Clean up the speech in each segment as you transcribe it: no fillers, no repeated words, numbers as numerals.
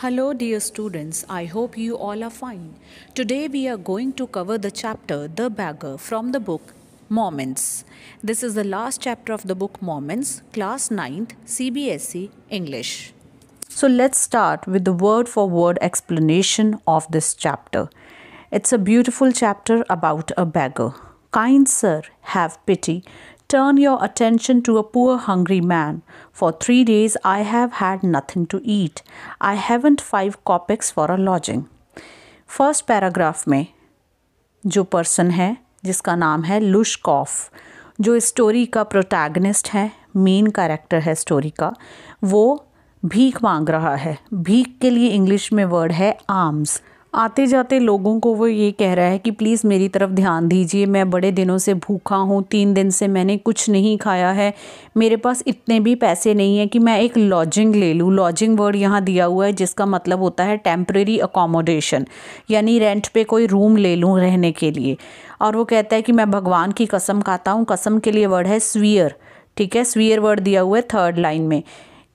Hello, dear students. I hope you all are fine. Today we are going to cover the chapter The Beggar from the book Moments. This is the last chapter of the book Moments, class 9th, CBSE English. So let's start with the word for word explanation of this chapter. It's a beautiful chapter about a beggar. Kind sir, have pity. Turn your attention to a poor hungry man. For 3 days I have had nothing to eat. I haven't 5 kopecks for a lodging. First paragraph में जो person है जिसका नाम है लुशकॉफ, जो story का protagonist है, main character है स्टोरी का, वो भीख मांग रहा है। भीख के लिए इंग्लिश में वर्ड है आर्म्स। आते जाते लोगों को वो ये कह रहा है कि प्लीज़ मेरी तरफ ध्यान दीजिए, मैं बड़े दिनों से भूखा हूँ, 3 दिन से मैंने कुछ नहीं खाया है, मेरे पास इतने भी पैसे नहीं हैं कि मैं एक लॉजिंग ले लूँ। लॉजिंग वर्ड यहाँ दिया हुआ है जिसका मतलब होता है टेम्परेरी अकोमोडेशन, यानी रेंट पे कोई रूम ले लूँ रहने के लिए। और वो कहता है कि मैं भगवान की कसम खाता हूँ, कसम के लिए वर्ड है स्वीयर। ठीक है, स्वीयर वर्ड दिया हुआ है 3rd लाइन में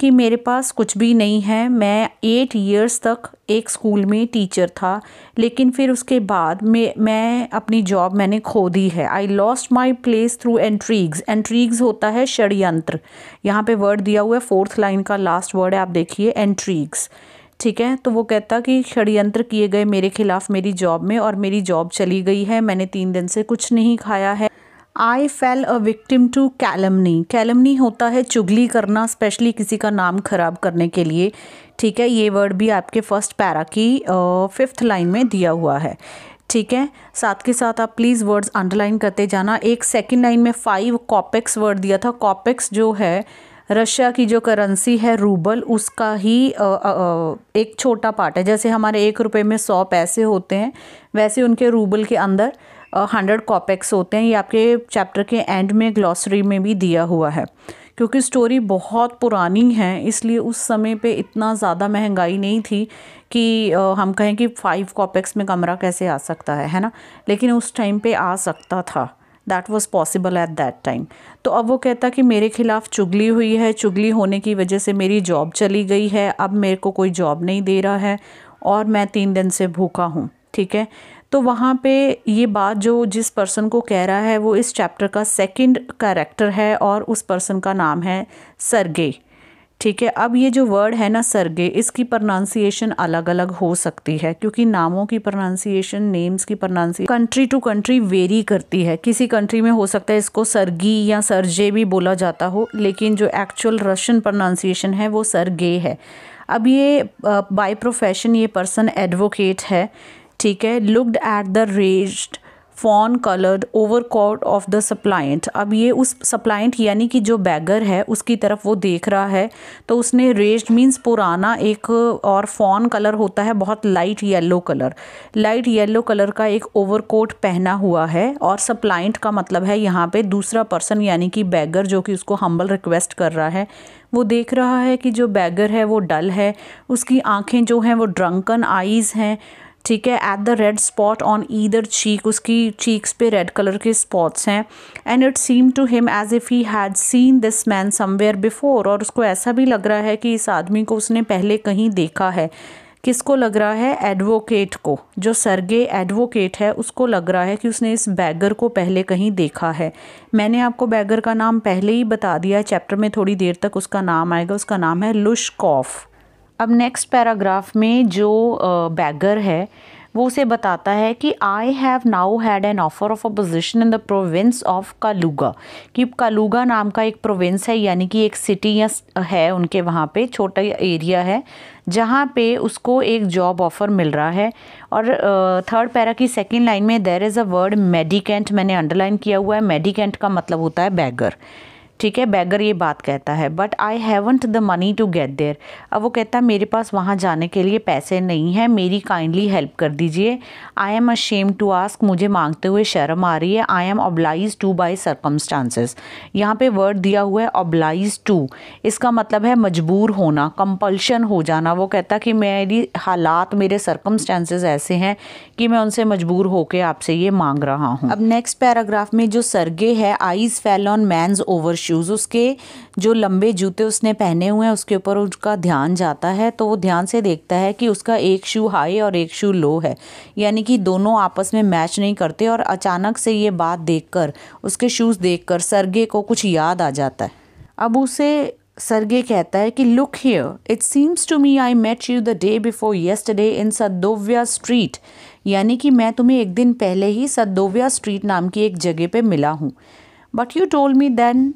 कि मेरे पास कुछ भी नहीं है। मैं 8 इयर्स तक एक स्कूल में टीचर था, लेकिन फिर उसके बाद मैं अपनी जॉब मैंने खो दी है। I lost my place through intrigues. Intrigues होता है षड्यंत्र। यहाँ पे वर्ड दिया हुआ है 4th लाइन का लास्ट वर्ड है, आप देखिए एंट्रीग्स। ठीक है, तो वो कहता कि षड्यंत्र किए गए मेरे खिलाफ मेरी जॉब में और मेरी जॉब चली गई है, मैंने 3 दिन से कुछ नहीं खाया है। I fell a victim to calumny. Calumny होता है चुगली करना, स्पेशली किसी का नाम खराब करने के लिए। ठीक है, ये वर्ड भी आपके फर्स्ट पैरा की 5th लाइन में दिया हुआ है। ठीक है, साथ के साथ आप प्लीज़ वर्ड्स अंडरलाइन करते जाना। एक 2nd लाइन में 5 कॉपेक्स वर्ड दिया था। कॉपेक्स जो है रशिया की जो करेंसी है रूबल, उसका ही एक छोटा पार्ट है। जैसे हमारे 1 रुपये में 100 पैसे होते हैं, वैसे उनके रूबल के अंदर 100 कॉपेक्स होते हैं। ये आपके चैप्टर के एंड में ग्लॉसरी में भी दिया हुआ है। क्योंकि स्टोरी बहुत पुरानी है, इसलिए उस समय पे इतना ज़्यादा महंगाई नहीं थी कि हम कहें कि 5 कॉपेक्स में कमरा कैसे आ सकता है ना, लेकिन उस टाइम पे आ सकता था। That was possible at that time. तो अब वो कहता कि मेरे खिलाफ चुगली हुई है, चुगली होने की वजह से मेरी जॉब चली गई है, अब मेरे को कोई जॉब नहीं दे रहा है और मैं 3 दिन से भूखा हूँ। ठीक है, तो वहाँ पे ये बात जो जिस पर्सन को कह रहा है वो इस चैप्टर का 2nd कैरेक्टर है और उस पर्सन का नाम है सरगे। ठीक है, अब ये जो वर्ड है ना सरगे, इसकी प्रोनाउंसिएशन अलग अलग हो सकती है क्योंकि नामों की प्रोनाउंसिएशन, नेम्स की pronunciation country to country vary करती है। किसी कंट्री में हो सकता है इसको सरगी या सरजे भी बोला जाता हो, लेकिन जो एक्चुअल रशियन प्रोनाउंसिएशन है वो सरगे है। अब ये बाय प्रोफेशन ये पर्सन एडवोकेट है। ठीक है, looked at the raised fawn coloured overcoat of the suppliant. अब ये उस सप्लाइंट यानी कि जो बैगर है उसकी तरफ वो देख रहा है, तो उसने रेज्ड मीन्स पुराना एक, और फॉन कलर होता है बहुत light yellow colour, light yellow colour का एक ओवरकोट पहना हुआ है। और सप्लाइंट का मतलब है यहाँ पे दूसरा पर्सन यानी कि बैगर, जो कि उसको हम्बल रिक्वेस्ट कर रहा है। वो देख रहा है कि जो बैगर है वो डल है, उसकी आंखें जो हैं वो ड्रंकन आईज़ हैं। ठीक है, at the red spot on either cheek, उसकी चीक्स पे रेड कलर के स्पॉट्स हैं। And it seem to him as if he had seen this man somewhere before, और उसको ऐसा भी लग रहा है कि इस आदमी को उसने पहले कहीं देखा है। किसको लग रहा है? एडवोकेट को। जो सरगे एडवोकेट है उसको लग रहा है कि उसने इस बैगर को पहले कहीं देखा है। मैंने आपको बैगर का नाम पहले ही बता दिया, चैप्टर में थोड़ी देर तक उसका नाम आएगा, उसका नाम है लुशकॉफ। अब नेक्स्ट पैराग्राफ में जो बैगर है वो उसे बताता है कि I have now had an offer of a position in the province of Kaluga, कि कालूगा नाम का एक प्रोविंस है, यानी कि एक सिटी या है उनके वहाँ पे, छोटा एरिया है जहाँ पे उसको एक जॉब ऑफर मिल रहा है। और 3rd पैरा की 2nd लाइन में देयर इज़ अ वर्ड मेडिकेंट, मैंने अंडरलाइन किया हुआ है। मेडिकेंट का मतलब होता है बैगर। ठीक है, बैगर ये बात कहता है, but I haven't the money to get there. अब वो कहता है मेरे पास वहाँ जाने के लिए पैसे नहीं हैं, मेरी काइंडली हेल्प कर दीजिए। I am ashamed to ask, मुझे मांगते हुए शर्म आ रही है। I am oblige to by circumstances. यहाँ पे वर्ड दिया हुआ है ऑब्लाइज टू, इसका मतलब है मजबूर होना, कंपल्शन हो जाना। वो कहता कि मेरी हालात, मेरे सर्कमस्टांसेस ऐसे हैं कि मैं उनसे मजबूर होकर आपसे ये मांग रहा हूँ। अब नेक्स्ट पैराग्राफ में जो सरगे है, eyes fell on man's overshoes. उसके जो लंबे जूते उसने पहने हुए हैं उसके ऊपर उसका ध्यान जाता है, तो वो ध्यान से देखता है कि उसका एक शू हाई और एक शू लो है, यानी कि दोनों आपस में मैच नहीं करते। और अचानक से ये बात देखकर, उसके शूज़ देखकर सर्गे को कुछ याद आ जाता है। अब उसे सर्गे कहता है कि look here, it seems to me I met you the day before yesterday in Sadovaya street, यानी कि मैं तुम्हें एक दिन पहले ही सदोव्या स्ट्रीट नाम की एक जगह पे मिला हूँ। But you told me then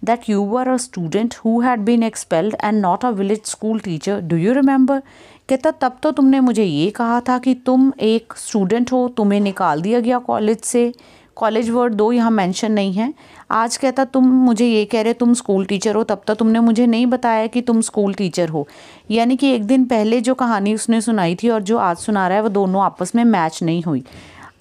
that you were a student who had been expelled and not a village school teacher, do you remember. कहता तब तो तुमने मुझे ये कहा था कि तुम एक स्टूडेंट हो, तुम्हें निकाल दिया गया कॉलेज से। कॉलेज वर्ड दो यहाँ मेंशन नहीं है। आज कहता तुम मुझे ये कह रहे तुम स्कूल टीचर हो, तब तक तुमने मुझे नहीं बताया कि तुम स्कूल टीचर हो। यानी कि एक दिन पहले जो कहानी उसने सुनाई थी और जो आज सुना रहा है वो दोनों आपस में मैच नहीं हुई।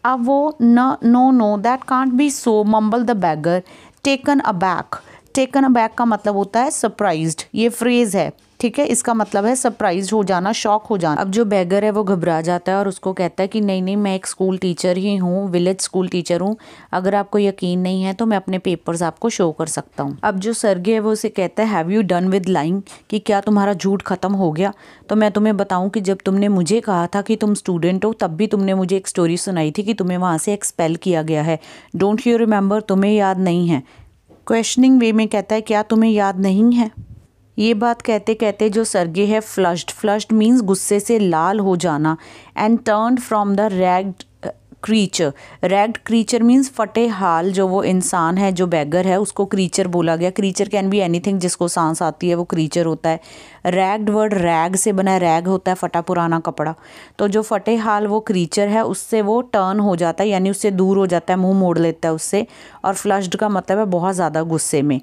अब वो know that can't be so mumble the bagger taken aback. Taken aback का मतलब होता है सरप्राइज्ड, ये फ्रेज़ है, ठीक है। इसका मतलब है सरप्राइज हो जाना, शॉक हो जाना। अब जो बैगर है वो घबरा जाता है और उसको कहता है कि नहीं मैं एक स्कूल टीचर ही हूँ, विलेज स्कूल टीचर हूँ। अगर आपको यकीन नहीं है तो मैं अपने पेपर्स आपको शो कर सकता हूँ। अब जो सर्गे है वो उसे कहता है have you done with lying, कि क्या तुम्हारा झूठ खत्म हो गया। तो मैं तुम्हें बताऊँ कि जब तुमने मुझे कहा था कि तुम स्टूडेंट हो तब भी तुमने मुझे एक स्टोरी सुनाई थी कि तुम्हें वहाँ से एक्सपेल किया गया है। डोंट यू रिमेंबर, तुम्हें याद नहीं है। क्वेश्चनिंग वे में कहता है क्या तुम्हें याद नहीं है। ये बात कहते कहते जो सर्गे है फ्लश्ड मीन्स गुस्से से लाल हो जाना, and turned from the ragged creature. Ragged creature means फटे हाल, जो वो इंसान है जो बैगर है उसको क्रीचर बोला गया। क्रीचर कैन बी एनीथिंग, जिसको सांस आती है वो क्रीचर होता है। रैग्ड वर्ड रैग से बना है, रैग होता है फटा पुराना कपड़ा। तो जो फटे हाल वो क्रीचर है उससे वो टर्न हो जाता है, यानी उससे दूर हो जाता है, मुंह मोड़ लेता है उससे। और फ्लश्ड का मतलब है बहुत ज़्यादा गुस्से में।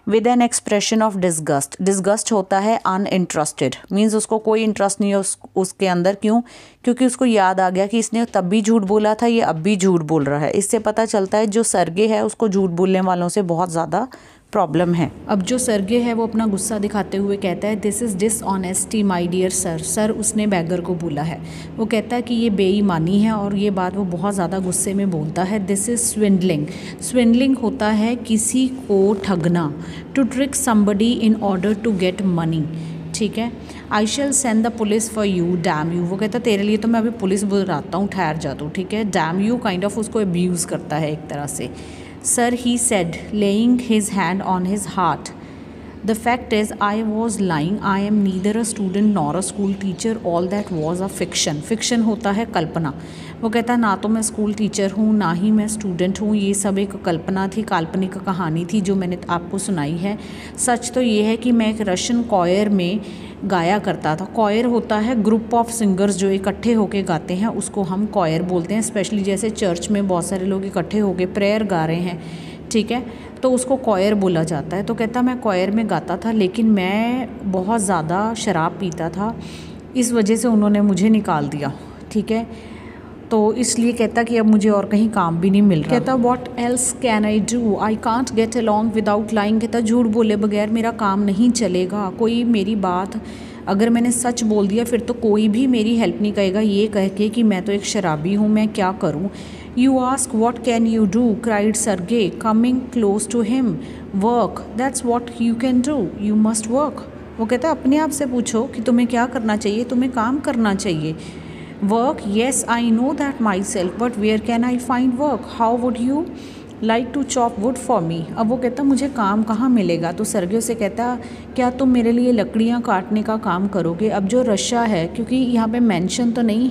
With an expression of disgust, disgust होता है अनइंटरेस्टेड, मीन्स उसको कोई इंटरेस्ट नहीं है उसके अंदर। क्यों? क्योंकि उसको याद आ गया कि इसने तब भी झूठ बोला था, ये अब भी झूठ बोल रहा है। इससे पता चलता है जो सर्गे है उसको झूठ बोलने वालों से बहुत ज़्यादा प्रॉब्लम है। अब जो सर्गे है वो अपना गुस्सा दिखाते हुए कहता है this is dishonesty my dear sir. Sir उसने बैगर को बोला है। वो कहता है कि ये बेईमानी है, और ये बात वो बहुत ज़्यादा गुस्से में बोलता है। This is swindling. स्विंडलिंग होता है किसी को ठगना, to trick somebody in order to get money, ठीक है। I shall send the police for you damn you. वो कहता है तेरे लिए तो मैं अभी पुलिस बुलाता हूँ, ठहर जा तू, ठीक है। डैम यू काइंड ऑफ उसको अब्यूज़ करता है एक तरह से। Sir, he said, laying his hand on his heart. The fact is, I was lying. I am neither a student nor a school teacher. All that was a fiction. Fiction होता है कल्पना। वो कहता है ना तो मैं स्कूल टीचर हूँ ना ही मैं स्टूडेंट हूँ, ये सब एक कल्पना थी, काल्पनिक कहानी थी जो मैंने आपको सुनाई है। सच तो ये है कि मैं एक रशियन कॉयर में गाया करता था। कॉयर होता है ग्रुप ऑफ सिंगर्स जो इकट्ठे होके गाते हैं, उसको हम कॉयर बोलते हैं। स्पेशली जैसे चर्च में बहुत सारे लोग इकट्ठे होके प्रेयर गा रहे हैं, ठीक है, तो उसको कॉयर बोला जाता है। तो कहता मैं कॉयर में गाता था, लेकिन मैं बहुत ज़्यादा शराब पीता था, इस वजह से उन्होंने मुझे निकाल दिया, ठीक है। तो इसलिए कहता कि अब मुझे और कहीं काम भी नहीं मिल रहा। कहता what else can I do, I can't get along without lying. कहता झूठ बोले बगैर मेरा काम नहीं चलेगा। कोई मेरी बात अगर मैंने सच बोल दिया फिर तो कोई भी मेरी हेल्प नहीं करेगा, ये कह के कि मैं तो एक शराबी हूँ, मैं क्या करूँ। You ask what can you do, cried Sergei coming close to him. Work, that's what you can do, you must work. वो कहता है अपने आप से पूछो कि तुम्हें क्या करना चाहिए, तुम्हें काम करना चाहिए। Work, yes I know that myself, but where can I find work, how would you like to chop wood for me. अब वो कहता मुझे काम कहाँ मिलेगा। तो सर्गे से कहता क्या तुम मेरे लिए लकड़ियाँ काटने का काम करोगे। अब जो रशिया है, क्योंकि यहाँ पे मेंशन तो नहीं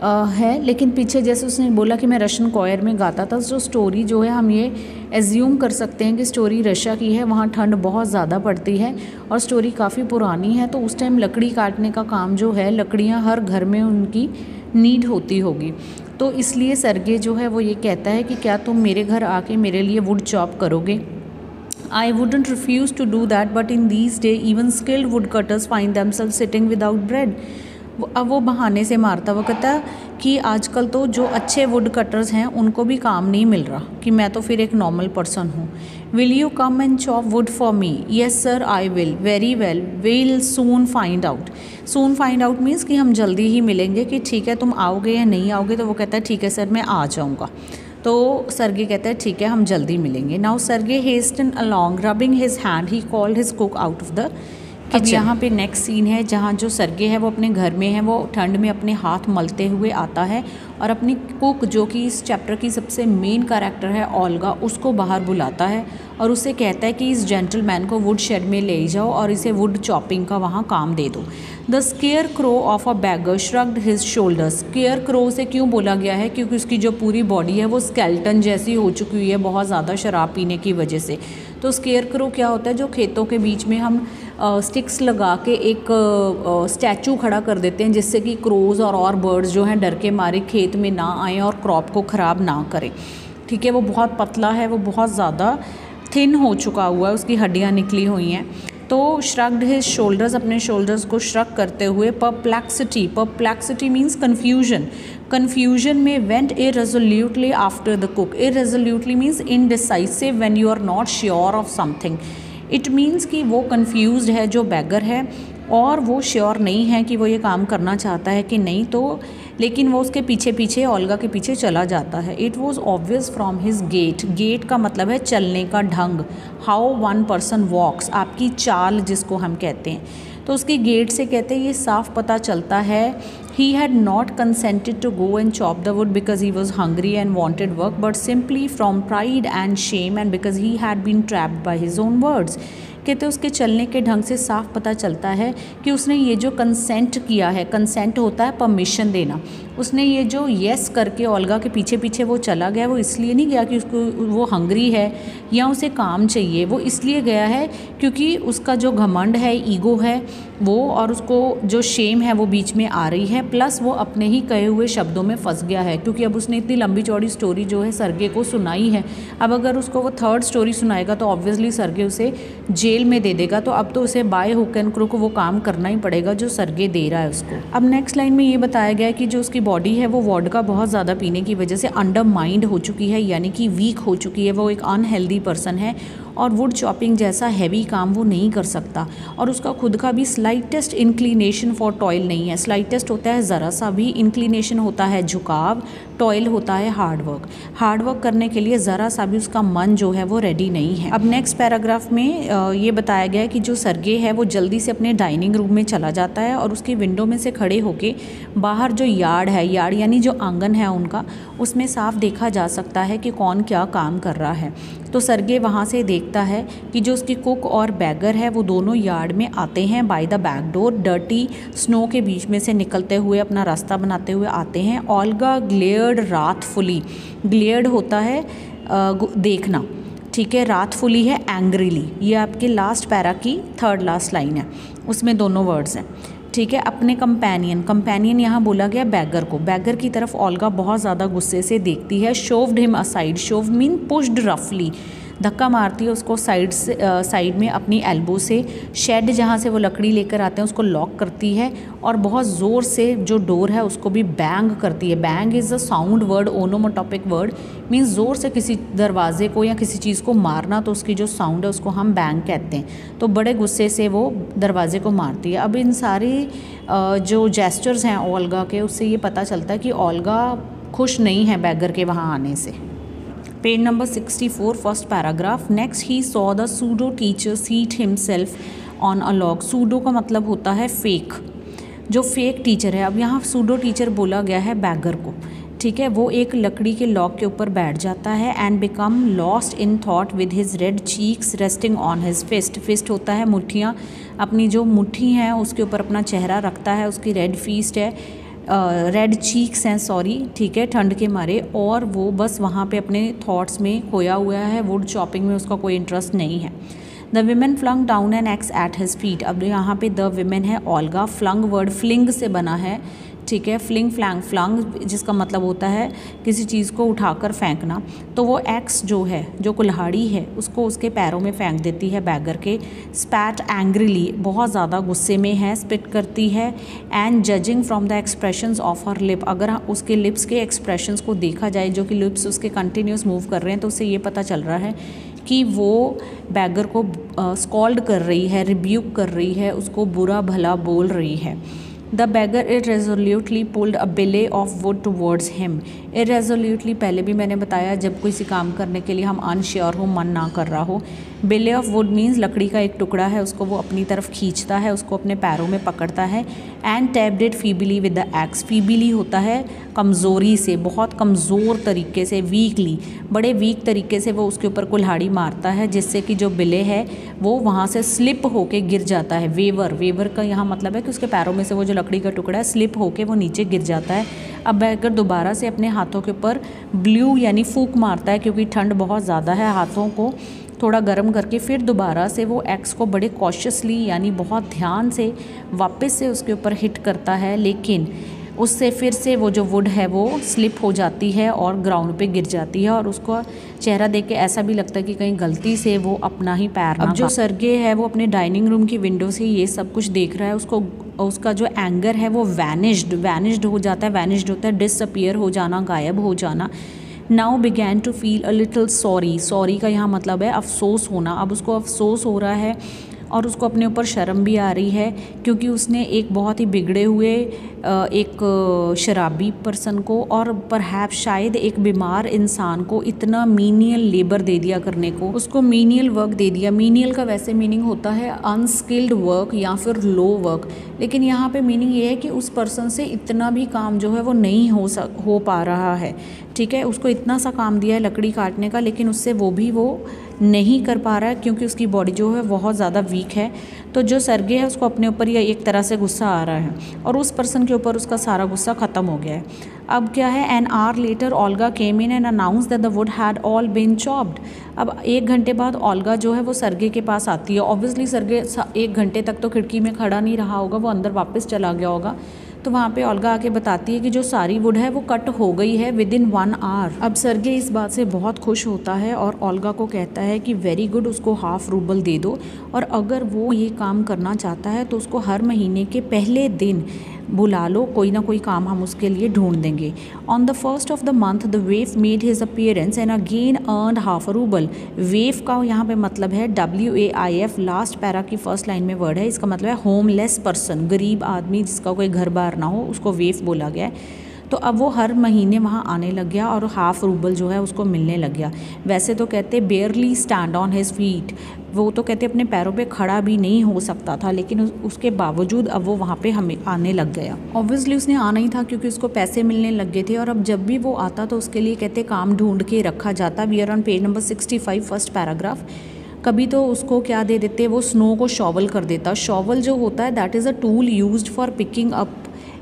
है, लेकिन पीछे जैसे उसने बोला कि मैं रशियन कॉयर में गाता था, जो स्टोरी जो है हम ये एज्यूम कर सकते हैं कि स्टोरी रशिया की है, वहाँ ठंड बहुत ज़्यादा पड़ती है और स्टोरी काफ़ी पुरानी है। तो उस टाइम लकड़ी काटने का काम जो है, लकड़ियाँ हर घर में उनकी नीड होती होगी। तो इसलिए सर्गे जो है वो ये कहता है कि क्या तुम मेरे घर आके मेरे लिए वुड चॉप करोगे। I wouldn't refuse to do that, but in these days even skilled woodcutters find themselves sitting without bread. अब वो बहाने से मारता, वो कहता कि आजकल तो जो अच्छे वुड कटर्स हैं उनको भी काम नहीं मिल रहा, कि मैं तो फिर एक नॉर्मल पर्सन हूँ। Will you come and chop wood for me. Yes sir I will, very well, will soon find out. Soon find out means कि हम जल्दी ही मिलेंगे, कि ठीक है तुम आओगे या नहीं आओगे। तो वो कहता है ठीक है सर मैं आ जाऊँगा। तो सर्गे कहता है ठीक है हम जल्दी मिलेंगे। Now Sergei hasten along rubbing his hand, he called his cook out of the kitchen. अब यहाँ पे नेक्स्ट सीन है जहाँ जो सर्गे है वो अपने घर में है, वो ठंड में अपने हाथ मलते हुए आता है और अपनी कुक जो कि इस चैप्टर की सबसे मेन कैरेक्टर है ओल्गा, उसको बाहर बुलाता है और उससे कहता है कि इस जेंटलमैन को वुड शेड में ले जाओ और इसे वुड चॉपिंग का वहाँ काम दे दो। The square crow of a bagger shrugged his shoulders. Square crow से क्यों बोला गया है? क्योंकि उसकी जो पूरी बॉडी है वो स्केल्टन जैसी हो चुकी हुई है बहुत ज़्यादा शराब पीने की वजह से। तो स्केयर क्रो क्या होता है? जो खेतों के बीच में हम स्टिक्स लगा के एक स्टैचू खड़ा कर देते हैं जिससे कि क्रोज़ और बर्ड्स जो हैं डर के मारे खेत में ना आएँ और क्रॉप को ख़राब ना करें। ठीक है, वो बहुत पतला है, वो बहुत ज़्यादा थिन हो चुका हुआ है, उसकी हड्डियाँ निकली हुई हैं। तो श्रग्ड हिज शोल्डर्स, अपने शोल्डर्स को श्रग करते हुए परप्लेक्सिटी मीन्स कन्फ्यूजन में went irresolutely after the cook. Irresolutely means indecisive when you are not sure of something. It means कि वो कन्फ्यूज्ड है जो बैगर है और वो श्योर नहीं है कि वो ये काम करना चाहता है कि नहीं, तो लेकिन वो उसके पीछे पीछे ओल्गा के पीछे चला जाता है। It was obvious from his gait का मतलब है चलने का ढंग, हाउ वन पर्सन वॉक्स, आपकी चाल जिसको हम कहते हैं। तो उसकी गेट से कहते हैं ये साफ पता चलता है he had not consented to go and chop the wood because he was hungry and wanted work but simply from pride and shame and because he had been trapped by his own words. कहते उसके चलने के ढंग से साफ पता चलता है कि उसने ये जो कंसेंट किया है, कंसेंट होता है परमिशन देना, उसने ये जो येस करके ओल्गा के पीछे पीछे वो चला गया, वो इसलिए नहीं गया कि उसको वो हंग्री है या उसे काम चाहिए, वो इसलिए गया है क्योंकि उसका जो घमंड है, ईगो है वो, और उसको जो शेम है वो बीच में आ रही है, प्लस वो अपने ही कहे हुए शब्दों में फंस गया है क्योंकि अब उसने इतनी लंबी चौड़ी स्टोरी जो है सर्गे को सुनाई है। अब अगर उसको वो थर्ड स्टोरी सुनाएगा तो ऑब्वियसली सर्गे उसे जेल में दे देगा, तो अब तो उसे बाय हुक एंड क्रुक वो काम करना ही पड़ेगा जो सर्गे दे रहा है उसको। अब नेक्स्ट लाइन में ये बताया गया है कि जो उसकी बॉडी है वो वोडका बहुत ज़्यादा पीने की वजह से अंडरमाइंड हो चुकी है, यानी कि वीक हो चुकी है, वो एक अनहेल्दी पर्सन है और वुड चॉपिंग जैसा हैवी काम वो नहीं कर सकता और उसका खुद का भी स्लाइटेस्ट इंक्लिनेशन फॉर टॉयल नहीं है। स्लाइटेस्ट होता है ज़रा सा भी, इंक्लिनेशन होता है झुकाव, टॉयल होता है हार्ड वर्क करने के लिए ज़रा सा भी उसका मन जो है वो रेडी नहीं है। अब नेक्स्ट पैराग्राफ में ये बताया गया है कि जो सर्गे है वो जल्दी से अपने डाइनिंग रूम में चला जाता है और उसकी विंडो में से खड़े होके बाहर जो यार्ड है, यार्ड यानी जो आंगन है उनका, उसमें साफ देखा जा सकता है कि कौन क्या काम कर रहा है। तो सर्गे वहाँ से देखता है कि जो उसकी कुक और बैगर है वो दोनों यार्ड में आते हैं by the back door, dirty snow के बीच में से निकलते हुए अपना रास्ता बनाते हुए आते हैं। ओल्गा ग्लेयर्ड राथफुली, ग्लेयर्ड होता है देखना, ठीक है, राथफुली है एंग्रीली। ये आपके लास्ट पैरा की थर्ड लास्ट लाइन है, उसमें दोनों वर्ड्स हैं, ठीक है। अपने कंपेनियन यहाँ बोला गया बैगर को, बैगर की तरफ ओल्गा बहुत ज़्यादा गुस्से से देखती है। Shoved him aside, shove mean pushed रफली, धक्का मारती है उसको साइड में अपनी एल्बो से। शेड जहाँ से वो लकड़ी लेकर आते हैं उसको लॉक करती है और बहुत ज़ोर से जो डोर है उसको भी बैंग करती है। Bang is a sound word, onomatopoeic word, means ज़ोर से किसी दरवाजे को या किसी चीज़ को मारना, तो उसकी जो साउंड है उसको हम बैंग कहते हैं। तो बड़े गुस्से से वो दरवाजे को मारती है। अब इन सारी जो जेस्चर्स हैं ओल्गा के, उससे ये पता चलता है कि ओल्गा खुश नहीं है बैगर के वहाँ आने से। Page number 64 first paragraph. Next he saw the pseudo teacher seat himself on a log. Pseudo का मतलब होता है फेक, जो फेक टीचर है। अब यहाँ सूडो टीचर बोला गया है बैगर को, ठीक है। वो एक लकड़ी के लॉग के ऊपर बैठ जाता है and become lost in thought with his red cheeks resting on his fist. Fist होता है मुट्ठियाँ, अपनी जो मुट्ठी हैं उसके ऊपर अपना चेहरा रखता है, उसकी रेड फीस्ट है, रेड चीक्स हैं, सॉरी, ठीक है, ठंड के मारे, और वो बस वहाँ पे अपने थॉट्स में खोया हुआ है, वुड चॉपिंग में उसका कोई इंटरेस्ट नहीं है। The women flung down an axe at his feet. अब यहाँ पे द विमेन है ओल्गा, फ्लंग वर्ड फ्लिंग से बना है, ठीक है, फ्लिंग फ्लंग जिसका मतलब होता है किसी चीज़ को उठाकर फेंकना। तो वो एक्स जो है, जो कुल्हाड़ी है, उसको उसके पैरों में फेंक देती है बैगर के। स्पैट एंग्रीली, बहुत ज़्यादा गुस्से में है, स्पिट करती है। And judging from the expressions of her lip, अगर उसके लिप्स के एक्सप्रेशंस को देखा जाए, जो कि लिप्स उसके कंटिन्यूस मूव कर रहे हैं, तो उससे ये पता चल रहा है कि वो बैगर को स्कॉल्ड कर रही है, रिब्यूक कर रही है, उसको बुरा भला बोल रही है। The bagger irresolutely pulled a billet of wood towards him. irresolutely पहले भी मैंने बताया, जब किसी काम करने के लिए हम अनश्योर हो, मन ना कर रहा हो. बिले ऑफ वुड मीन्स लकड़ी का एक टुकड़ा है, उसको वो अपनी तरफ खींचता है, उसको अपने पैरों में पकड़ता है. And tapped it feebly with the x. Feebly होता है कमज़ोरी से, बहुत कमज़ोर तरीके से, वीकली, बड़े वीक तरीके से वो उसके ऊपर कुल्हाड़ी मारता है, जिससे कि जो बिले है वो वहाँ से स्लिप होके गिर जाता है. वेवर का यहाँ मतलब है कि उसके पैरों में से वो जो लकड़ी का टुकड़ा है स्लिप होके वो नीचे गिर जाता है. अब बैगर दोबारा से अपने हाथों के ऊपर ब्लू यानी फूंक मारता है, क्योंकि ठंड बहुत ज़्यादा है, हाथों को थोड़ा गर्म करके फिर दोबारा से वो एक्स को बड़े कॉशियसली यानी बहुत ध्यान से वापस से उसके ऊपर हिट करता है. लेकिन उससे फिर से वो जो वुड है वो स्लिप हो जाती है और ग्राउंड पे गिर जाती है, और उसको चेहरा देख के ऐसा भी लगता है कि कहीं गलती से वो अपना ही पैर ना. अब जो सर्गे है वो अपने डाइनिंग रूम की विंडो से ये सब कुछ देख रहा है. उसका जो एंगर है वो वैनिश्ड हो जाता है, वैनिश्ड होता है, डिसअपियर हो जाना, गायब हो जाना. Now began to feel a little sorry का यहाँ मतलब है अफसोस होना. अब उसको अफसोस हो रहा है और उसको अपने ऊपर शर्म भी आ रही है, क्योंकि उसने एक बहुत ही बिगड़े हुए एक शराबी पर्सन को और परहैप्स शायद एक बीमार इंसान को इतना मीनियल लेबर दे दिया करने को, उसको मीनियल वर्क दे दिया. मीनियल का वैसे मीनिंग होता है अनस्किल्ड वर्क या फिर लो वर्क, लेकिन यहाँ पे मीनिंग ये है कि उस पर्सन से इतना भी काम जो है वो नहीं हो पा रहा है. ठीक है, उसको इतना सा काम दिया है लकड़ी काटने का, लेकिन उससे वो नहीं कर पा रहा है, क्योंकि उसकी बॉडी जो है बहुत ज़्यादा वीक है. तो जो सर्गे है उसको अपने ऊपर ये एक तरह से गुस्सा आ रहा है, और उस पर्सन के ऊपर उसका सारा गुस्सा ख़त्म हो गया है. अब क्या है, an hour later Olga came in and announce that the wood had all been chopped. अब 1 घंटे बाद ओल्गा जो है वो सर्गे के पास आती है. ऑब्वियसली सर्गे 1 घंटे तक तो खिड़की में खड़ा नहीं रहा होगा, वो अंदर वापस चला गया होगा. तो वहाँ पे ओल्गा आके बताती है कि जो सारी वुड है वो कट हो गई है विदिन 1 आवर. अब सर्गे इस बात से बहुत खुश होता है और ओल्गा को कहता है कि वेरी गुड, उसको ½ रूबल दे दो, और अगर वो ये काम करना चाहता है तो उसको हर महीने के पहले दिन बुला लो, कोई ना कोई काम हम उसके लिए ढूंढ देंगे. On the 1st of the month the waif made his appearance and again earned ½ rouble. Waif का यहाँ पे मतलब है WAIF, लास्ट पैरा की फर्स्ट लाइन में वर्ड है. इसका मतलब है होमलेस पर्सन, गरीब आदमी जिसका कोई घर बार ना हो, उसको वेफ बोला गया है. तो अब वो हर महीने वहाँ आने लग गया और ½ रूबल जो है उसको मिलने लग गया. वैसे तो कहते बेयरली स्टैंड ऑन हिज फीट, वो तो कहते अपने पैरों पे खड़ा भी नहीं हो सकता था, लेकिन उसके बावजूद अब वो वहाँ पे हमें आने लग गया. ऑब्वियसली उसने आना ही था, क्योंकि उसको पैसे मिलने लग गए थे, और अब जब भी वो आता तो उसके लिए कहते काम ढूंढ के रखा जाता. We are on page number 65 first paragraph. कभी तो उसको क्या दे देते, वो स्नो को शॉवल कर देता. शॉवल जो होता है that is a tool used for picking up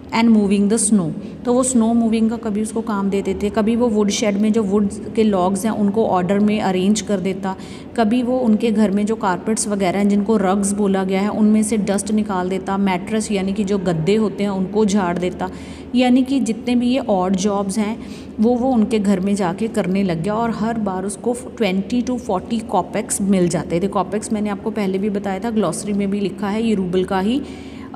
and moving the snow. तो वो स्नो मूविंग का कभी उसको काम देते थे. कभी वो वुड शेड में जो वुड के लॉग्स हैं उनको ऑर्डर में अरेंज कर देता. कभी वो उनके घर में जो कारपेट्स वगैरह हैं जिनको रग्स बोला गया है उनमें से डस्ट निकाल देता. मैट्रेस यानी कि जो गद्दे होते हैं उनको झाड़ देता. यानी कि जितने भी ये ऑड जॉब्स हैं वो उनके घर में जाके करने लग गया, और हर बार उसको 20 to 40 कॉपेक्स मिल जाते थे. कॉपेक्स मैंने आपको पहले भी बताया था, ग्लॉसरी में भी लिखा है, ये रूबल का ही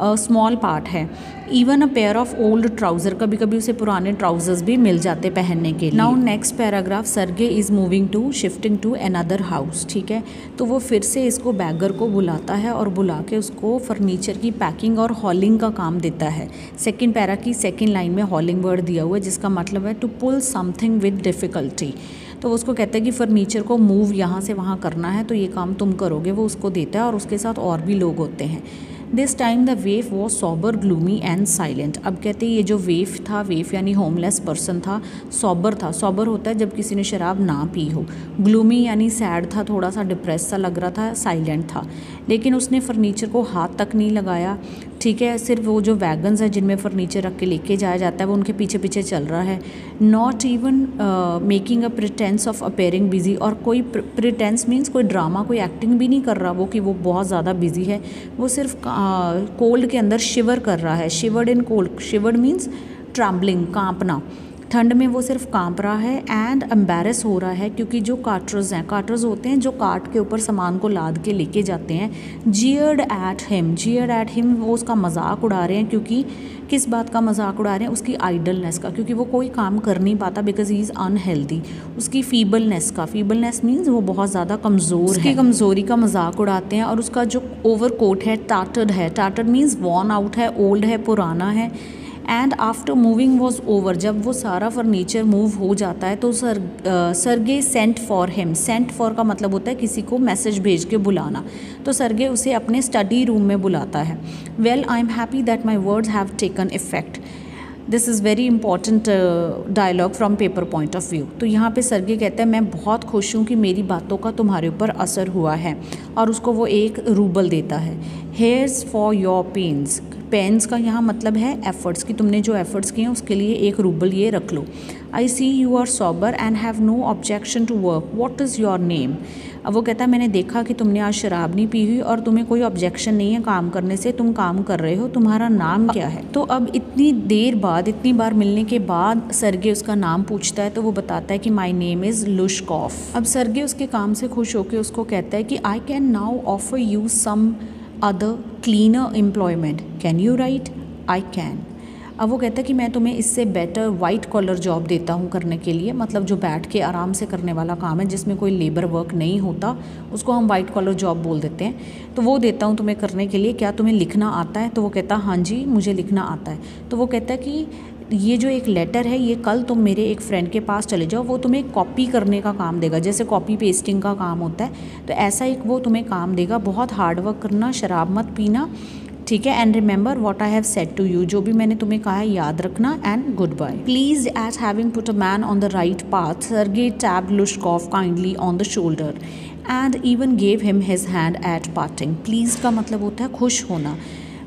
स्मॉल पार्ट है. Even a pair of old trouser, कभी कभी उसे पुराने ट्राउजर्स भी मिल जाते पहनने के लिए. Now next paragraph, Sergei is moving to shifting to another house. ठीक है, तो वो फिर से इसको बैगर को बुलाता है और बुला के उसको फर्नीचर की पैकिंग और हॉलिंग का काम देता है. सेकेंड पैरा की सेकेंड लाइन में हॉलिंग वर्ड दिया हुआ है, जिसका मतलब है to pull something with difficulty. तो उसको कहता है कि फर्नीचर को मूव यहाँ से वहाँ करना है, तो ये काम तुम करोगे. वो उसको देता है, और उसके साथ और भी लोग होते हैं. This time the वेफ was sober, gloomy and silent. अब कहते हैं ये जो वेफ था, वेफ यानी होमलेस पर्सन था, सॉबर था. सॉबर होता है जब किसी ने शराब ना पी हो. ग्लूमी यानी सैड था, थोड़ा सा डिप्रेस सा लग रहा था. साइलेंट था, लेकिन उसने फर्नीचर को हाथ तक नहीं लगाया. ठीक है, सिर्फ वो जो वैगन्स है जिनमें फ़र्नीचर रख के लेके जाया जाता है वो उनके पीछे पीछे चल रहा है. Not even making a pretence of appearing busy. और कोई प्रिटेंस मीन्स कोई ड्रामा, कोई एक्टिंग भी नहीं कर रहा वो कि वो बहुत ज़्यादा बिजी है. वो सिर्फ कोल्ड के अंदर शिवर कर रहा है. Shivered in cold, shivered means trembling, कांपना. ठंड में वो सिर्फ कांप रहा है एंड एम्बेरस हो रहा है क्योंकि जो कार्टर्स हैं, कार्टर्स होते हैं जो कार्ट के ऊपर सामान को लाद के लेके जाते हैं, जीयर्ड एट हिम, वो उसका मजाक उड़ा रहे हैं। क्योंकि किस बात का मजाक उड़ा रहे हैं? उसकी आइडलनेस का, क्योंकि वो कोई काम कर नहीं पाता बिकॉज ही इज़ अनहेल्दी। उसकी फीबलनेस मीन्स वो बहुत ज़्यादा कमज़ोर है, उसकी कमज़ोरी का मजाक उड़ाते हैं। और उसका जो ओवर कोट है टार्टर्ड मीन्स वॉर्न आउट है, ओल्ड है, पुराना है। And after moving was over, जब वो सारा फर्नीचर मूव हो जाता है तो सरगे सेंट फॉर का मतलब होता है किसी को मैसेज भेज के बुलाना। तो सरगे उसे अपने स्टडी रूम में बुलाता है। Well I am happy that my words have taken effect. This is very important dialogue from paper point of view. तो यहाँ पे सरगे कहता है मैं बहुत खुश हूँ कि मेरी बातों का तुम्हारे ऊपर असर हुआ है, और उसको वो 1 रूबल देता है। हेयर्स फॉर योर पेन्स का यहाँ मतलब है एफर्ट्स, कि तुमने जो एफर्ट्स किए हैं उसके लिए 1 रूबल ये रख लो। I see you are sober and have no objection to work, what is your name. अब वो कहता है मैंने देखा कि तुमने आज शराब नहीं पी हुई और तुम्हें कोई ऑब्जेक्शन नहीं है काम करने से, तुम काम कर रहे हो, तुम्हारा नाम क्या है। तो अब इतनी देर बाद, इतनी बार मिलने के बाद सरगे उसका नाम पूछता है तो वो बताता है कि माई नेम इज़ लुश्कॉफ। अब सरगे उसके काम से खुश होकर उसको कहता है कि I can now offer you some other cleaner employment, can you write. I can. अब वो कहता है कि मैं तुम्हें इससे बेटर वाइट कॉलर जॉब देता हूँ करने के लिए, मतलब जो बैठ के आराम से करने वाला काम है जिसमें कोई लेबर वर्क नहीं होता, उसको हम वाइट कॉलर जॉब बोल देते हैं। तो वो देता हूँ तुम्हें करने के लिए, क्या तुम्हें लिखना आता है। तो वो कहता हाँ जी मुझे लिखना आता है। तो वो कहता है कि ये जो एक लेटर है ये कल तुम मेरे एक फ्रेंड के पास चले जाओ, वो तुम्हें कॉपी करने का काम देगा, जैसे कॉपी पेस्टिंग का काम होता है तो ऐसा एक वो तुम्हें काम देगा। बहुत हार्ड वर्क करना, शराब मत पीना, ठीक है। And remember what I have said to you, जो भी मैंने तुम्हें कहा है याद रखना, and good bye. Pleased at having put a man on the right path, Sergei tapped Lushkoff kindly on the shoulder and even gave him his hand at parting. Pleased का मतलब होता है खुश होना।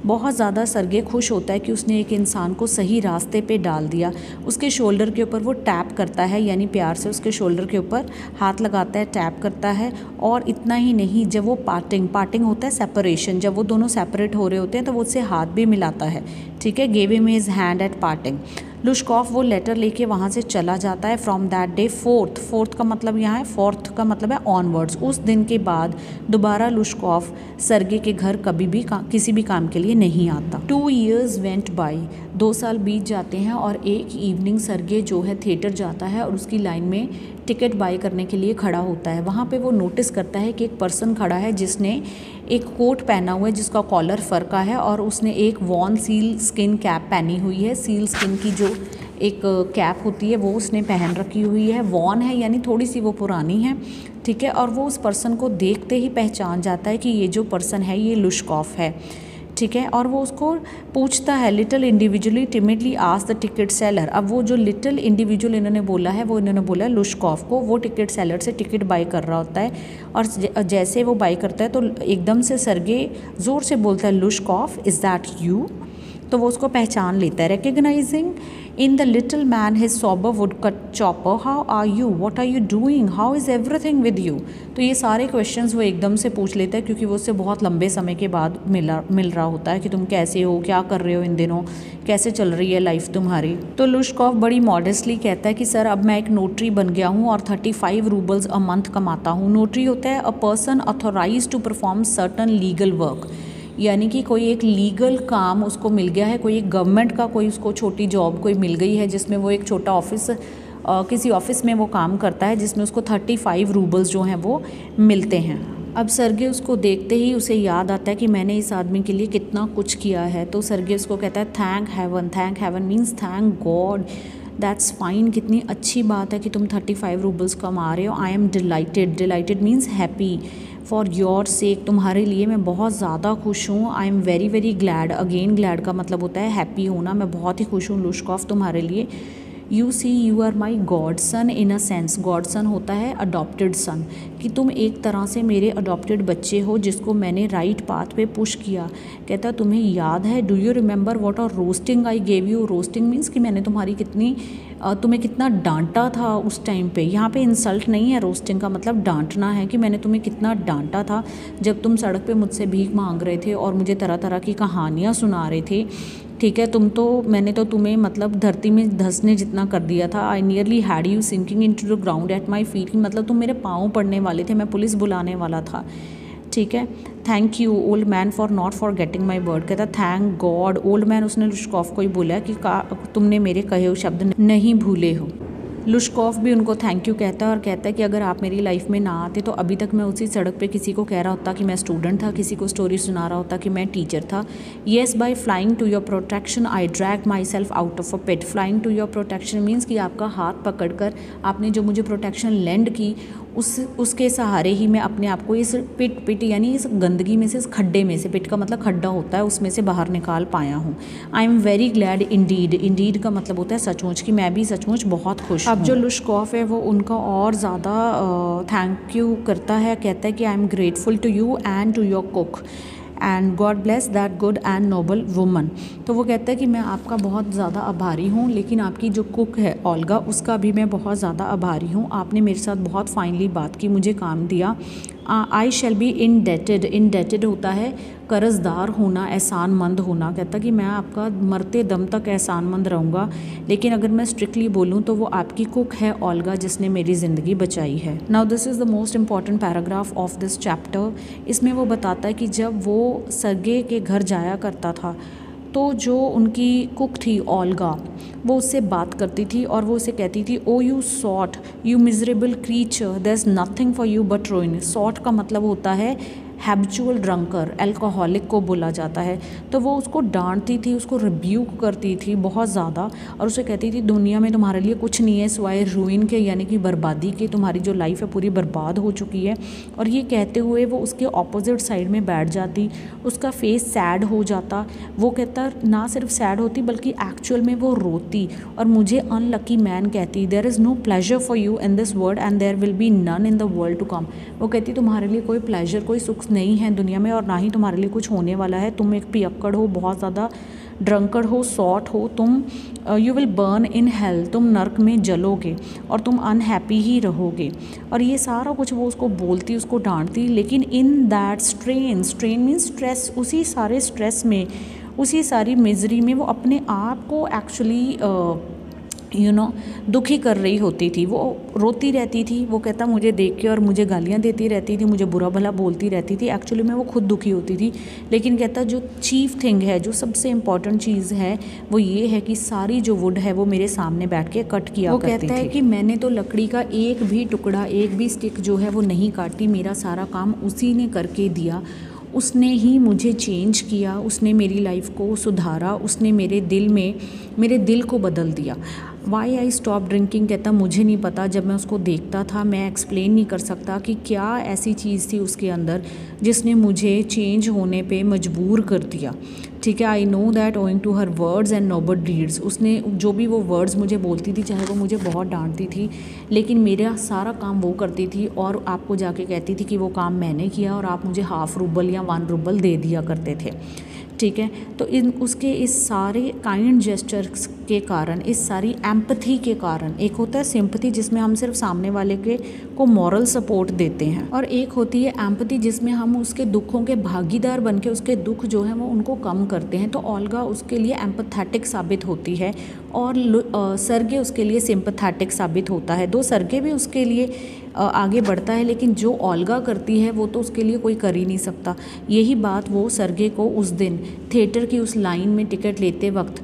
बहुत ज़्यादा सरगे खुश होता है कि उसने एक इंसान को सही रास्ते पे डाल दिया। उसके शोल्डर के ऊपर वो टैप करता है, यानी प्यार से उसके शोल्डर के ऊपर हाथ लगाता है, टैप करता है। और इतना ही नहीं, जब वो पार्टिंग होता है सेपरेशन, जब वो दोनों सेपरेट हो रहे होते हैं तो वो उससे हाथ भी मिलाता है, ठीक है। Gave him his hand at parting. Lushkoff वो लेटर लेके वहाँ से चला जाता है। फ्रॉम दैट डे फोर्थ का मतलब यहाँ है, फोर्थ का मतलब है ऑनवर्ड्स। उस दिन के बाद दोबारा लुश्कॉफ सरगे के घर कभी भी किसी भी काम के लिए नहीं आता। 2 years वेंट बाई, 2 साल बीत जाते हैं और एक इवनिंग सरगे जो है थिएटर जाता है और उसकी लाइन में टिकट बाई करने के लिए खड़ा होता है। वहाँ पे वो नोटिस करता है कि एक पर्सन खड़ा है जिसने एक कोट पहना हुआ है जिसका कॉलर फर का है, और उसने एक वॉन सील स्किन कैप पहनी हुई है। सील स्किन की जो एक कैप होती है वो उसने पहन रखी हुई है। वॉन है यानी थोड़ी सी वो पुरानी है, ठीक है। और वो उस पर्सन को देखते ही पहचान जाता है कि ये जो पर्सन है ये लुश्कॉफ है, ठीक है। और वो उसको पूछता है, little individually timidly ask the ticket seller. अब वो जो लिटिल इंडिविजुअल इन्होंने बोला है वो इन्होंने बोला लुश्कॉफ को, वो टिकट सेलर से टिकट बाई कर रहा होता है। और जैसे वो बाई करता है तो एकदम से सरगे ज़ोर से बोलता है लुश्कॉफ, इज़ दैट यू। तो वो उसको पहचान लेता है। Recognising in the little man his sober wood cut chopper, how are you, what are you doing, how is everything with you. तो ये सारे क्वेश्चंस वो एकदम से पूछ लेता है क्योंकि वो उससे बहुत लंबे समय के बाद मिल रहा होता है कि तुम कैसे हो, क्या कर रहे हो इन दिनों, कैसे चल रही है लाइफ तुम्हारी। तो लुश्कॉफ बड़ी मॉडेस्टली कहता है कि सर अब मैं एक नोटरी बन गया हूँ और 35 रूबल्स अ मंथ कमाता हूँ। नोटरी होता है a person authorised to perform certain legal work, यानी कि कोई एक लीगल काम उसको मिल गया है, कोई एक गवर्नमेंट का कोई उसको छोटी जॉब कोई मिल गई है जिसमें वो एक छोटा ऑफिस किसी ऑफिस में वो काम करता है जिसमें उसको 35 रूबल्स जो हैं वो मिलते हैं। अब सरगे उसको देखते ही उसे याद आता है कि मैंने इस आदमी के लिए कितना कुछ किया है। तो सरगे उसको कहता है thank heaven means thank God, that's fine, कितनी अच्छी बात है कि तुम 35 रूबल्स कमा रहे हो। I am delighted means happy, for your sake, तुम्हारे लिए मैं बहुत ज़्यादा खुश हूँ। I am very glad, again glad का मतलब होता है हैप्पी होना, मैं बहुत ही खुश हूँ लुश्कॉफ तुम्हारे लिए। You see you are my god son in a sense, god son होता है अडॉप्टेड सन, कि तुम एक तरह से मेरे अडॉप्टेड बच्चे हो जिसको मैंने राइट पाथ पे पुश किया। कहता तुम्हें याद है, do you remember what are roasting I gave you. Roasting means कि मैंने तुम्हें कितना डांटा था उस टाइम पे। यहाँ पे इंसल्ट नहीं है, रोस्टिंग का मतलब डांटना है, कि मैंने तुम्हें कितना डांटा था जब तुम सड़क पे मुझसे भीख मांग रहे थे और मुझे तरह तरह की कहानियाँ सुना रहे थे, ठीक है, मैंने तो तुम्हें मतलब धरती में धंसने जितना कर दिया था। I nearly had you sinking in to the ground at my feet, मतलब तुम मेरे पाँव पड़ने वाले थे, मैं पुलिस बुलाने वाला था। ठीक है, thank you old man for not for getting my word, कहता थैंक गॉड ओल्ड मैन, उसने लुश्कॉफ को ही बोला कि तुमने मेरे कहे हुए शब्द नहीं भूले हो। लुश्कॉफ भी उनको थैंक यू कहता है और कहता है कि अगर आप मेरी लाइफ में ना आते तो अभी तक मैं उसी सड़क पे किसी को कह रहा होता कि मैं स्टूडेंट था, किसी को स्टोरी सुना रहा होता कि मैं टीचर था। Yes, by flying to your protection I drag myself out of a pit. Flying to your protection means कि आपका हाथ पकड़कर आपने जो मुझे प्रोटेक्शन लेंड की उसके सहारे ही मैं अपने आप को इस पिट यानी इस गंदगी में से, इस खड्डे में से, पिट का मतलब खड्डा होता है, उसमें से बाहर निकाल पाया हूँ। I am very glad Indeed, Indeed का मतलब होता है सचमुच, कि मैं भी सचमुच बहुत खुश हूँ। अब जो लुश्कॉफ है वो उनका और ज़्यादा थैंक यू करता है, कहता है कि I am grateful to you and to your cook and God bless that good and noble woman. तो वो कहता है कि मैं आपका बहुत ज़्यादा आभारी हूँ, लेकिन आपकी जो कुक है ओल्गा, उसका भी मैं बहुत ज़्यादा आभारी हूँ। आपने मेरे साथ बहुत फाइनली बात की, मुझे काम दिया। आई शैल बी इंडेटेड, इंडेटेड होता है कर्जदार होना, एहसानमंद होना। कहता कि मैं आपका मरते दम तक एहसानमंद रहूँगा, लेकिन अगर मैं स्ट्रिक्टली बोलूँ तो वो आपकी कुक है ओल्गा, जिसने मेरी ज़िंदगी बचाई है। Now this is the most important paragraph of this chapter. इसमें वो बताता है कि जब वो सर्गे के घर जाया करता था तो जो उनकी कुक थी ओल्गा, वो उससे बात करती थी और वो उसे कहती थी oh you sot, you miserable creature, there is nothing for you but ruin. Sot का मतलब होता है हैबिचुअल ड्रंकर, एल्कोहलिक को बोला जाता है। तो वो उसको डांटती थी, उसको रिब्यूक करती थी बहुत ज़्यादा, और उसे कहती थी दुनिया में तुम्हारे लिए कुछ नहीं है सिवाय रूइन के, यानी कि बर्बादी के, तुम्हारी जो लाइफ है पूरी बर्बाद हो चुकी है। और ये कहते हुए वो उसके ऑपोजिट साइड में बैठ जाती, उसका फेस सैड हो जाता। वो कहता ना सिर्फ सैड होती बल्कि एक्चुअल में वो रोती और मुझे अनलकी मैन कहती, there is no pleasure for you in this world and there will be none in the world to come. वो कहती तुम्हारे लिए कोई प्लेजर, कोई सुख नहीं है दुनिया में और ना ही तुम्हारे लिए कुछ होने वाला है। तुम एक पियक्कड़ हो, बहुत ज़्यादा ड्रंकर्ड हो, सॉट हो तुम, you will burn in hell, तुम नर्क में जलोगे और तुम अनहैप्पी ही रहोगे। और ये सारा कुछ वो उसको बोलती, उसको डांटती, लेकिन in that strain, strain means stress, उसी सारे स्ट्रेस में, उसी सारी मिजरी में वो अपने आप को एक्चुअली दुखी कर रही होती थी। वो रोती रहती थी, वो कहता मुझे देख के और मुझे गालियाँ देती रहती थी, मुझे बुरा भला बोलती रहती थी। एक्चुअली में वो खुद दुखी होती थी, लेकिन कहता जो चीफ थिंग है, जो सबसे इम्पॉर्टेंट चीज़ है वो ये है कि सारी जो वुड है वो मेरे सामने बैठ के कट किया करती थी। वो कहता है कि मैंने तो लकड़ी का एक भी टुकड़ा, एक भी स्टिक जो है वो नहीं काटी, मेरा सारा काम उसी ने करके दिया। उसने ही मुझे चेंज किया, उसने मेरी लाइफ को सुधारा, उसने मेरे दिल को बदल दिया। वाई आई स्टॉप ड्रिंकिंग, कहता मुझे नहीं पता, जब मैं उसको देखता था मैं एक्सप्लेन नहीं कर सकता कि क्या ऐसी चीज़ थी उसके अंदर जिसने मुझे चेंज होने पे मजबूर कर दिया। ठीक है, I know that owing to her words and noble deeds, उसने जो भी वो वर्ड्स मुझे बोलती थी, चाहे वो मुझे बहुत डांटती थी, लेकिन मेरा सारा काम वो करती थी और आपको जाके कहती थी कि वो काम मैंने किया और आप मुझे ½ रूबल या 1 रूबल दे दिया करते थे। ठीक है, तो उसके इस सारे काइंड जेस्चर्स के कारण, इस सारी एम्पथी के कारण, एक होता है सिंपथी जिसमें हम सिर्फ सामने वाले को मॉरल सपोर्ट देते हैं, और एक होती है एम्पथी जिसमें हम उसके दुखों के भागीदार बन के उसके दुख जो हैं वो उनको कम करते हैं। तो ओल्गा उसके लिए एम्पथेटिक साबित होती है और सर्गे उसके लिए सिंपथेटिक साबित होता है। दो सर्गे भी उसके लिए आगे बढ़ता है, लेकिन जो ओल्गा करती है वो तो उसके लिए कोई कर ही नहीं सकता। यही बात वो सर्गे को उस दिन थिएटर की उस लाइन में टिकट लेते वक्त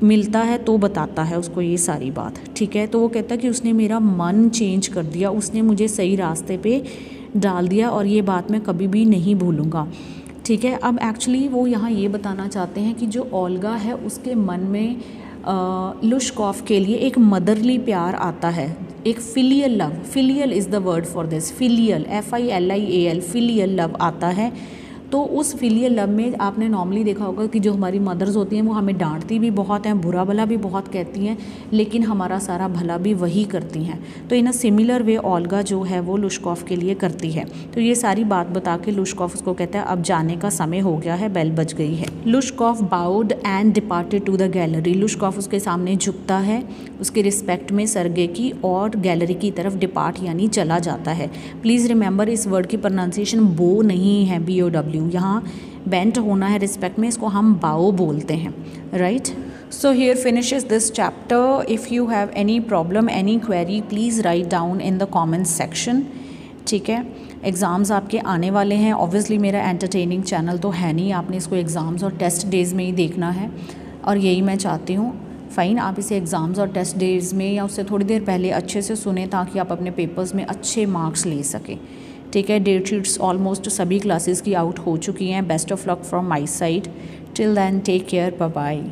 मिलता है तो बताता है उसको ये सारी बात। ठीक है, तो वो कहता है कि उसने मेरा मन चेंज कर दिया, उसने मुझे सही रास्ते पे डाल दिया और ये बात मैं कभी भी नहीं भूलूँगा। ठीक है, अब एक्चुअली वो यहाँ ये बताना चाहते हैं कि जो ओल्गा है उसके मन में लुश्कॉफ के लिए एक मदरली प्यार आता है, एक filial love, filial is the word for this, filial FILIAL, filial love आता है। तो उस फिलियल लव में आपने नॉर्मली देखा होगा कि जो हमारी मदर्स होती हैं वो हमें डांटती भी बहुत हैं, बुरा भला भी बहुत कहती हैं, लेकिन हमारा सारा भला भी वही करती हैं। तो इन अ सिमिलर वे ओल्गा जो है वो लुश्कॉफ के लिए करती है। तो ये सारी बात बता के लुश्कॉफ उसको कहता है अब जाने का समय हो गया है, बेल बज गई है। Lushkoff bowed and departed to the gallery, Lushkoff उसके सामने झुकता है उसके रिस्पेक्ट में सर्गे की, और गैलरी की तरफ डिपार्ट यानी चला जाता है। प्लीज़ रिमेंबर इस वर्ड की प्रोनाउंसिएशन बो नहीं है, BOW। यहाँ बेंट होना है रिस्पेक्ट में, इसको हम बाओ बोलते हैं, right. So here finishes this chapter. If you have any problem, any query, please write down in the comments section. ठीक है, एग्ज़ाम्स आपके आने वाले हैं। ऑब्वियसली मेरा एंटरटेनिंग चैनल तो है नहीं, आपने इसको एग्ज़ाम्स और टेस्ट डेज़ में ही देखना है, और यही मैं चाहती हूँ। फ़ाइन, आप इसे एग्ज़ाम्स और टेस्ट डेज़ में या उससे थोड़ी देर पहले अच्छे से सुने, ताकि आप अपने पेपर्स में अच्छे मार्क्स ले सकें। ठीक है, डेट शीट्स ऑलमोस्ट सभी क्लासेस की आउट हो चुकी हैं। Best of luck from my side. Till then take care, bye bye.